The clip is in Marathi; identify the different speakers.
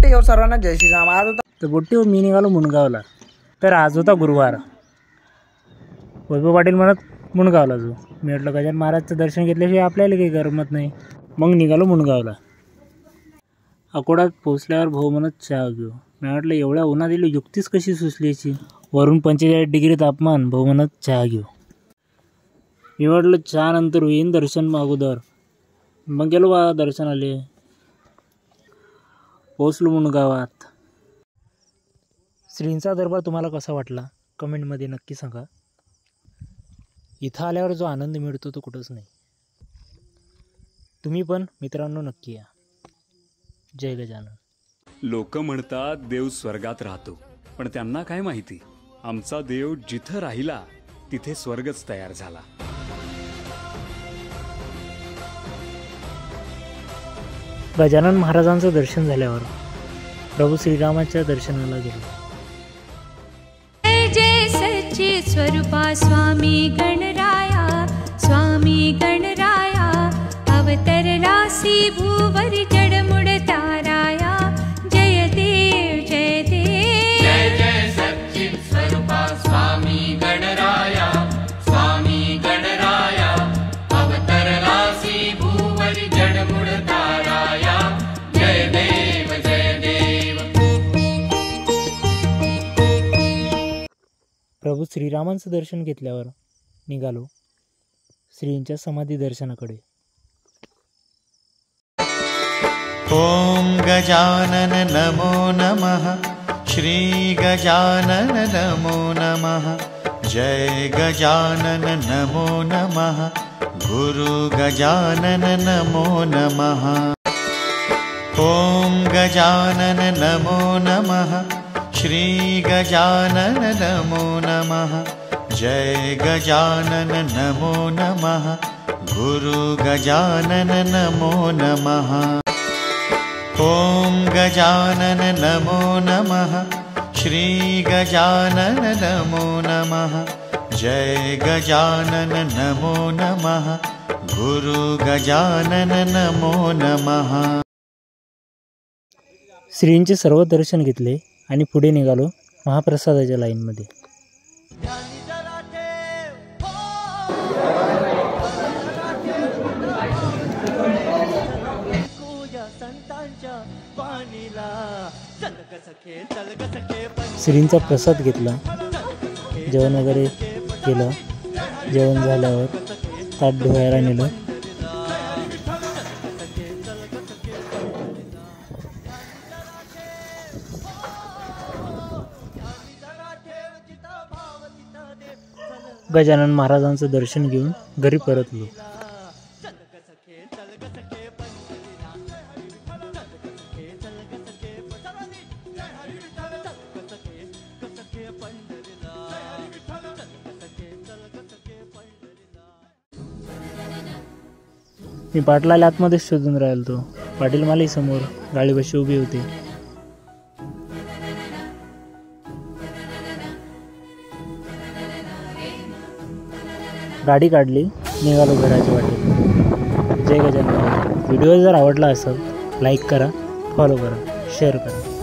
Speaker 1: बुट्टीवर सर्वांना जय श्रीराम। आज होता
Speaker 2: तर बुट्टीवर मी निघालो मुणगावला। तर आज होता गुरुवार। वैभव पाटील म्हणत मुणगावला जाऊ। मी म्हटलं गजानन महाराजचं दर्शन घेतल्याशिवाय आपल्याला काही करमत नाही। मग निघालो मुणगावला। अकोड्यात पोचल्यावर भाऊ म्हणत चहा घेऊ। मी म्हटलं एवढ्या उन्हात दिली युक्तीच कशी सुचल्याची, वरून 45 डिग्री तापमान। भाऊ म्हणत चहा घेऊ। मी म्हटलं चहा नंतर होईन, दर्शन अगोदर। मग गेलो बा दर्शनाले। पोचलो मुणगावात। श्रींचा दरबार तुम्हाला कसा वाटला कमेंटमध्ये नक्की सांगा। इथं आल्यावर जो आनंद मिळतो तो कुठंच नाही। तुम्ही पण मित्रांनो नक्की या। जय गजानन।
Speaker 3: लोक म्हणतात देव स्वर्गात राहतो, पण त्यांना काय माहिती आमचा देव जिथं राहिला तिथे स्वर्गच तयार झाला।
Speaker 2: गजानन महाराजांचं दर्शन झाल्यावर प्रभू श्रीरामाच्या दर्शनाला गेलो।
Speaker 4: जय जय सच्ची स्वरूपा स्वामी गणराया, स्वामी गणराया अवतरलासी भूवरी जडमुड ताराया। जय देव जय देव।
Speaker 5: जय जय सच्ची स्वरूपा स्वामी गणराया, स्वामी गणराया अवतरलासी भूवरी जडमुड ताराया। जय देव जय देव।
Speaker 2: प्रभू श्रीरामांचं दर्शन घेतल्यावर निघालो श्रींच्या समाधी दर्शनाकडे।
Speaker 6: ओम गजानन नमो नमः, श्री गजानन नमो नमः, जय गजानन नमो नमः, गुरु गजानन नमो नमः। ओम गजानन नमो नमः, श्री गजानन नमो नमः, जय गजानन नमो नमः, गुरु गजानन नमो नमः। ओम गजानन नमो नमः, श्री गजानन नमो नमः, जय गजानन नमो नमः, गुरु गजानन नमो नमः।
Speaker 2: श्रींचे सर्व दर्शन घेतले आणि पुढे निघालो महाप्रसादाच्या लाईनमध्ये। श्रींचा प्रसाद घेतला, जेवण वगैरे केलं। जेवण झाल्यावर ताट धुवायला नेलं। गजानन महाराजांचं दर्शन घेऊन घरी परतलो। मी पाटलाला आतमध्ये शोधून राहिलो। पाटील मला समोर गाडीपाशी उभी होते। गाडी काढली, निघालो घराच्या वाटेत। जय गजानन। व्हिडिओ जर आवडला असेल लाईक करा, फॉलो करा, शेअर करा।